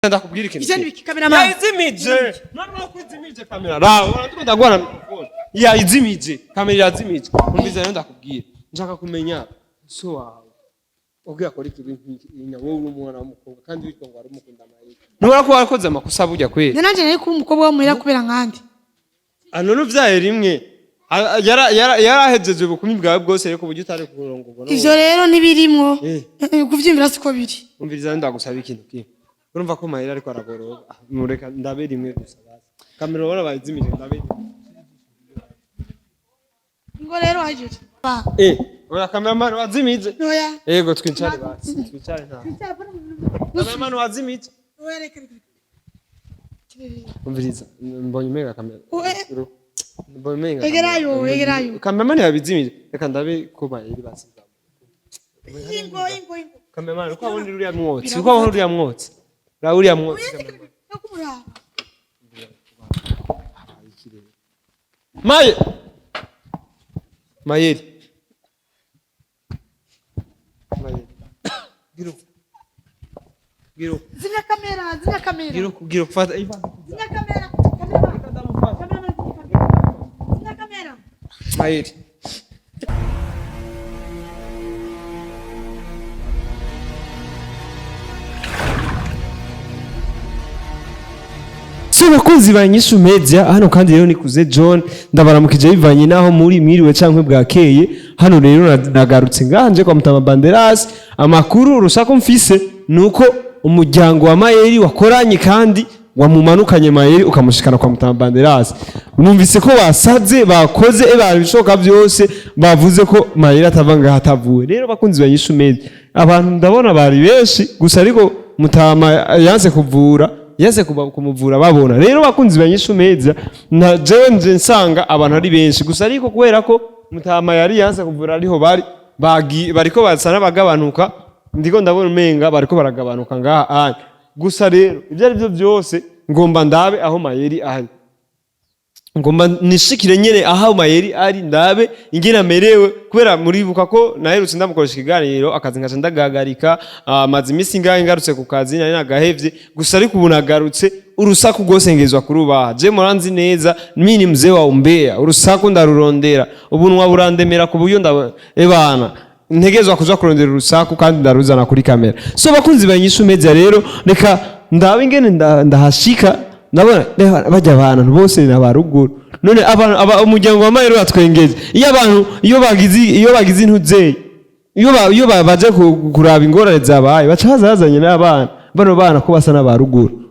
ndakubwira ikintu. Ije nibiki cameraman. Yazimije. None kwizimije kamera. Raho ndagwana mikrofone. Yazimije. Kamera yazimije. Umviza rero ndakubwira. Nshaka kumenya so wawe. Ubwo yakora ikintu wowe n'umwana w'umukobwa kandi witwa ngo ari umukunda Mayeri. Nubara ko wakoze amakosa burya kweli. Nanje nari ku umukobwa wo muhira kubera nkandi. None uvyaye rimwe. Yarahejeje ubukumi bwawe bwose ariko buryo utari kurongorwa. Ivyo rero nibirimwo. Kuvyimvira siko biri. Umviriza ndagusaba ikintu kimwe. Urumva ko Mayeri ariko aragoroba. Mureka ndabe rimwe gusa basi. Kamera wora bayizimije ndabe. Ngo rero hajije. Oya cameraman wazimije. Oya. Yego twincare basi. Twicare nta. Cameraman wazimije. Oya reka. Umviriza mbonye mega kamera. Mbonye mega. Egerayo. Cameraman yabizimije. Reka ndabe ko Mayeri basi. Ingo. Cameraman uko abona uriya mwotsi. Uko abona uriya mwotsi. La uriya mwotsi cameraman. Nakumura. Mayeri. Giro. Zina kamera. Giro fata Ivan. Zina kamera. Zina kamera. Mayeri. Bakunzi ba INYISHU Media hano kandi rero nikuze John ndabaramukije bivanye naho muri mwiriwe cankwe bwakeye hano rero nagarutse nganje kwa mutama Banderas amakuru rusako mfise nuko umuryango wa Mayeri wakoranye kandi wamumanukanye Mayeri ukamushikana kwa mutama Banderas numvise ko basaze bakoze bishoka byose bavuze ko Mayeri atavanga hatavuwe rero bakunzi ba INYISHU Media abantu ndabona bari benshi gusa ariko mutama yanze kuvura yase kumuvura babona rero bakunzi ba INYISHU Media na jewe nsanga abantu ari benshi gusa ariko kubera ko mutama yari yanse kuvura ariho bariko basana bagabanuka ndiko ndabona umenga bariko baragabanuka ngaha gusa rero ibyo ari byo byose ngomba ndabe aho Mayeri ahari ngomba nishikire nyene aho Mayeri ari ndabe ingena merewe kubera muribuka ko naherutse ndamukoresha ikiganiro akazi ngaca ndagagarika amazi imisi ngahe ngarutse ku kazi nari nagahevye gusa ariko ubu nagarutse urusaku rwosengezwa kurubaha je muranzi neza mini mzee wa umbea urusaku ndarurondera ubunwa burandemera ku buryo ebana ntegezwa kuza kurondera urusaku kandi ndaruzana kuri kamera so bakunzi ba INYISHU Media rero reka ndabe ingene ndahashika nabona bajya abantu bose nabaruguru none umuryango wa Mayeri watwengeje iyo bagize intuzeye iyo baje kuraba ingorane zabaye baca bazazanye n'abana bana ko basa n'abaruguru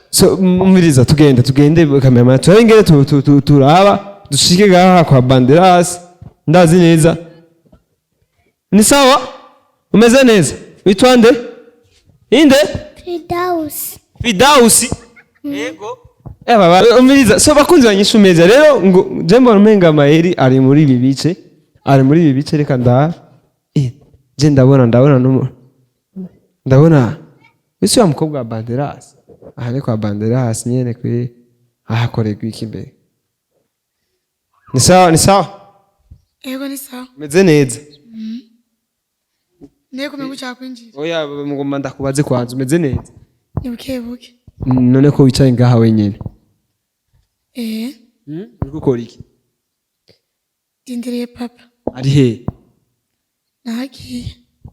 so umviriza tugende cameraman turengere turaba dushike gaha kwa Banderas ndazi neza ni sawa umeze neza witwande inde Fidausi Yego. Umviriza so bakunzi ba INYISHU Media rero ngo jembo rumenga Mayeri ari muri ibi bice reka je ndabona wese wa mukobwa wa Banderas ahane kwa Banderas nyene kwe ahakorerwa iki mbere ni sawa Yego ni sawa meze neza Nego mengu cyakwinjira oya ngomba ndakubaze kwanza umeze neza ni buke none ko wicaye ngaha wenyene uri gukora iki Dindiriye papa ari he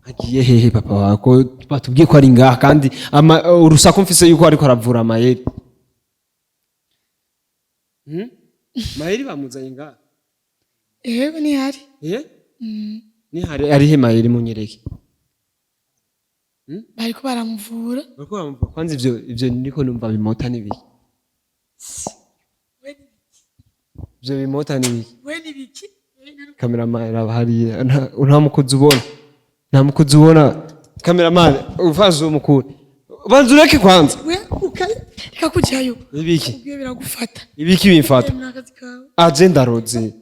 agiye hehe papa wako batubwiye ko ari ngaha kandi urusaku mfise yuko ariko aravura Mayeri Mayeri bamuzanye ngaha ni hari ni hari ari he Mayeri munyereke bariko baramuvura kwanza ivyo niko numva bimota nibiki ivyo bimota nibiki cameraman abahari nta mukozi ubona cameraman ufaze umukuru banzu reke kwanza reka kujayo ibiki ubwiye biragufata ibiki bimfata agenda roze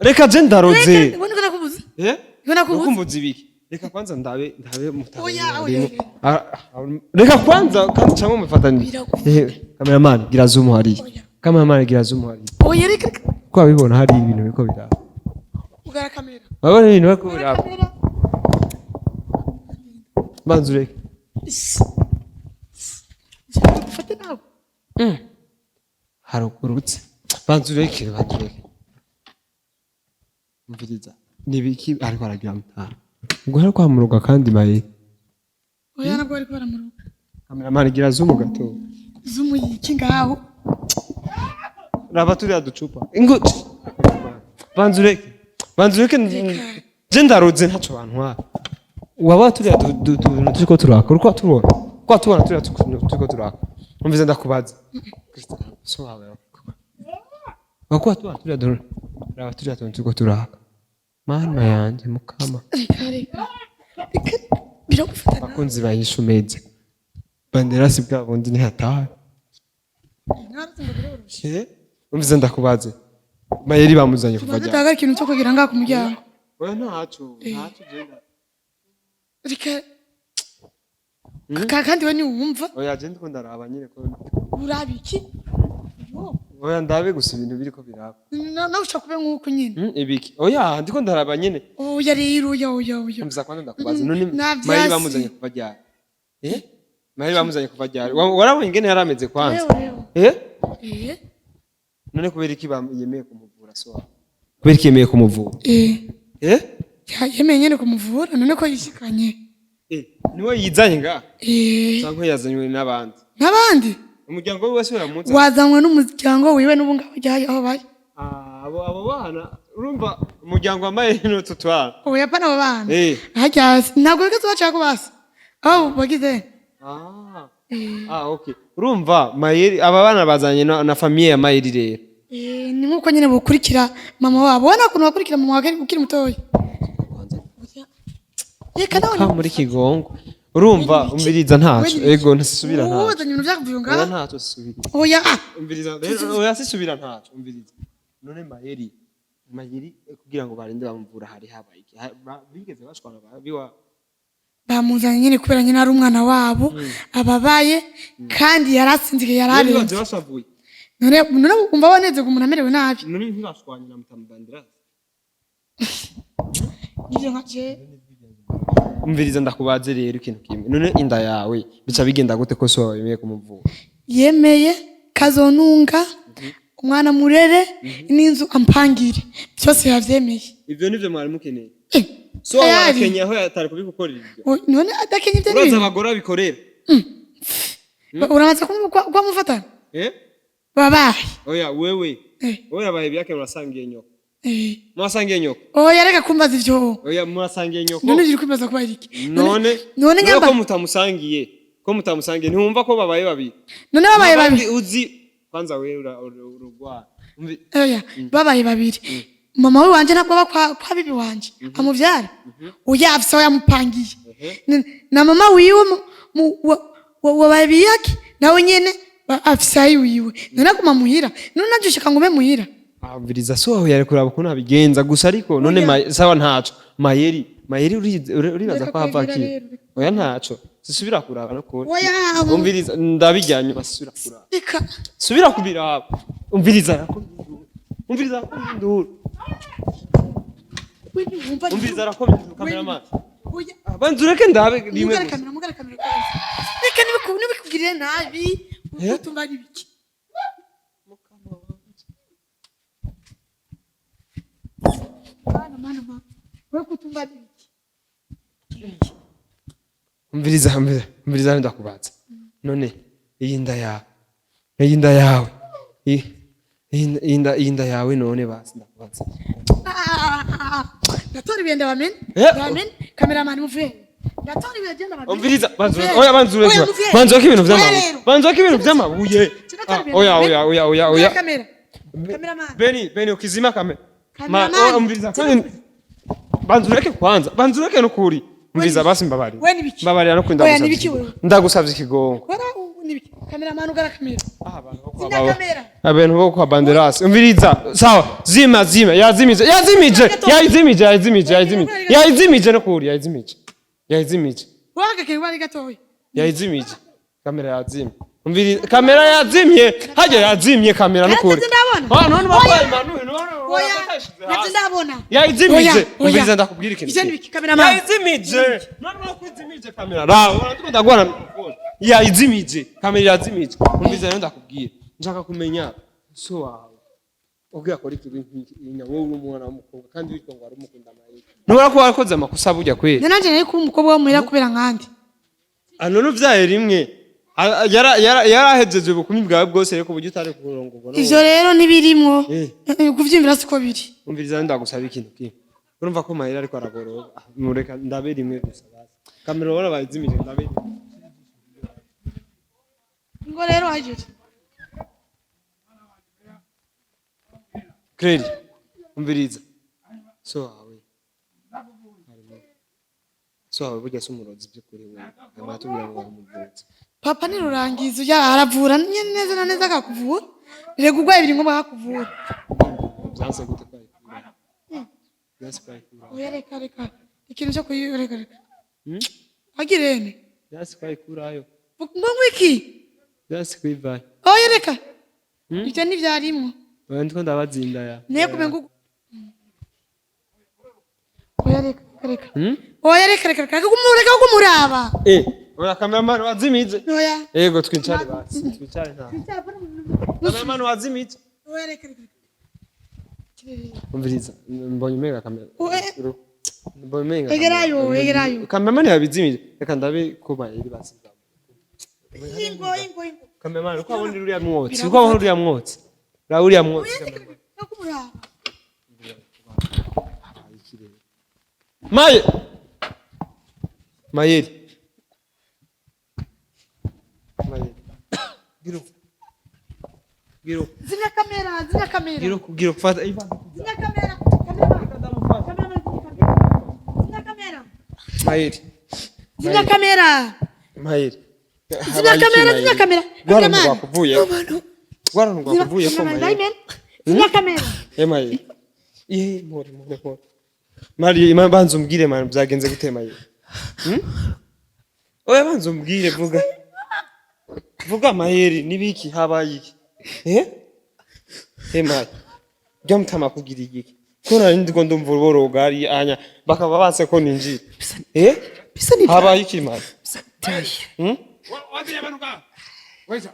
reka agenda roze ubona ko nakubuze nakumbuze ibiki reka kwanza ndabe mutaye reka kwanza kandi cyangwa mufatanye cameraman gira zoom hari oya reka ko abibona hari ibintu biko biraba ugara kamera babona ibintu biko biraba banzureke Ufate nawe. harugurutse banzureke umviriza nibiki ariko aragira mutara ngo hari kwamuruka kandi maye Oya nabwo ariko baramuruka. kameramani gira zoom gato Zumu yiki ngaho. raba turi aducupa ingo banzureke je ndaroze ntaco bantwara waba turi turiko turaka uriko tubona kwa tubona turiko turaka umvize ndakubaza so hawe bakwa tubona turi turiko turaka mana yanje mukama Reka. Biragufata. bakunzi bayishu meze Banderas bwa bundi ni hataye umvize ndakubaze Mayeri bamuzanye kuva jya Ndatanga ikintu cyo kugira ngaka umuryango. oya ntaco genda Reka kandi we ni wumva oya je ndiko ndaraba nyine ko urabiki? oya ndabe gusa ibintu biriko biraba Na ushaka kube nkuko nyine. ibiki oya ndiko ndaraba nyine Oya rero oya. umviza kwanda ndakubaze none Navyasi. Mayeri bamuzanye kuva jya Mayeri bamuzanye kuva jya warabonye ingene yarameze kwanza none kubera iki yemeye kumuvura so kubera iki yemeye kumuvura yemeye nyene kumuvura none ko yishikanye niwe yizanye nga cyangwa yazanywe n'abandi umuryango we wese uramutse wazanywe n'umuryango wiwe n'ubunga bajyaye aho bari abo bana urumva umuryango wa Mayeri no tutwana oya pana abo bana hajya ntabwo bigaze bacaka basi aho bagize okay urumva Mayeri aba bana bazanye na famille ya Mayeri rero ni nkuko nyene bukurikira mama wabo wana kuntu bakurikira mama wake ukiri mutoyi reka nawe muri kigongo urumva umviriza ntaco ego ntisubira ntaco uzanye ibintu byakuvuye ngaha ntaco subira oya umviriza oya sisubira ntaco umviriza none Mayeri kugira ngo barinde bamuvura hari habaye iki bigeze bashwana biwa bamuzanye nyine kubera nyine ari umwana wabo ababaye kandi yarasinzike yararenze none umva waneze ko umuntu amerewe nabi none ntibashwanye na mutamu Banderas nivyo nkaje umviriza ndakubaze rero ikintu kimwe none inda yawe bica bigenda gute ko so yemeye kumuvura yemeye kazonunga umwana murere n'inzu ampangire byose yavyemeye ivyo nivyo mwari mukeneye so wakenye aho yatari kubigukorera ibyo none adakenye ibyo uraza abagora bikorera urabanza kumufata babaye oya wewe abaye byake murasangiye nyoko murasangiye nyoko oya reka kumbaza ivyo oya murasangiye nyoko none uri kumbaza kuba iki none nyamba ko mutamusangiye ntiwumva ko babaye babiri none babaye babiri uzi kwanza wewe urugwa oya babaye babiri mama we wanje ntabwo aba kwa bibi wanje amuvyara uyafise yamupangiye na mama wiwe wabaye yake nawe nyene afise ayiwe none aguma muhira none najushika ngo be muhira abiriza so aho yari kuraba ukuntu abigenza gusa ariko none sawa ntaco Mayeri uribaza ko hava ki oya ntaco sisubira kuraba no ko umviriza ndabijyanye basubira kuraba subira kubiraba umviriza nduru umviriza arakomye cameraman banzureke ndabe rimwe reka nibikugirire nabi utumva ari biki mana wewe kutumva ari biki umviriza ndakubaza none iyi nda yawe inda yawe none basi ndakubaza natori bende bamen cameraman muvuye natori bende bamen umviriza banzureke ibintu vy'amabuye oya cameraman Beni ukizima kamera umviriza kandi banzureke nukuri umviriza basi mbabarira no kwenda ndagusavye ikigongo cameraman ugara kamera abantu bo kwa Banderas umviriza sawa zima yazimije no kuri yazimije waga ke wari gatoyi yazimije kamera yazimije umviriza kamera yazimye hajya yazimye kamera n'ukuri ndabona none bakwaye Emmanuel oya ntabyo ndabona yayizimije umviriza ndakubwira ikintu ije nibiki kamera mama yayizimije none bakwizimije kamera rawo ndakunda gwana mikrofone yayizimije kamera yazimije umviriza rero ndakubwira nshaka kumenya so wawe ubwira ko rito inyawo uri umwana w'umukobwa kandi witwa ngo ari umukunda Mayeri nubara ko warakoze amakosa burya kweli nanje nari ku umukobwa wo muhira kubera nkandi none uvyaye rimwe yarahejeje ubukumi bwawe bwose reko buryo utari kurongorwa ivyo rero nibirimwo kuvyimvira siko biri umviriza ndagusaba ikintu kimwe urumva ko Mayeri ariko aragoroba mureka ndabe rimwe gusa basi kamera ubona bayizimije ndabe ngo rero hajije Kredi umviriza so wawe burya se umurozi by'ukuri we amatubwira ngo umuvuzi papa ni rurangizo aravura neza na neza akakuvura rego ugwaye biri ngombwa akakuvura byanse gute kwayikura byanse kwayikura oya reka ikintu cyo kuyireka agirene byanse kwayikurayo ngo ngwiki byanse kwivayo oya reka ibyo nivyarimwo oya ndiko ndabazinda ya niye kumenga oya reka kumuraba oya cameraman wazimije oya yego twicare basi twicare nta cameraman wazimije oya reka umviriza mbonye mega kamera mbonye mega egerayo cameraman yabizimije reka ndabe ko Mayeri basiza ingo cameraman uko abona uriya mwotsi uko abona uriya mwotsi uriya mwotsi kumuraba Mayeri Giro zina kamera Giro fata zina kamera Mayeri zina kamera Gwarano wakuvuye ko Mayeri zina kamera Mayeri more Mari imana banza umbwire man byagenze gute Mayeri oya banza umbwire vuga Mayeri nibiki habaye iki Mayeri byo mutama kugira iki ko nari ndiko ndumva uboroga ari anya bakaba banse ko ninjira bisa ni habaye iki Mayeri tayi waje yabanuka weza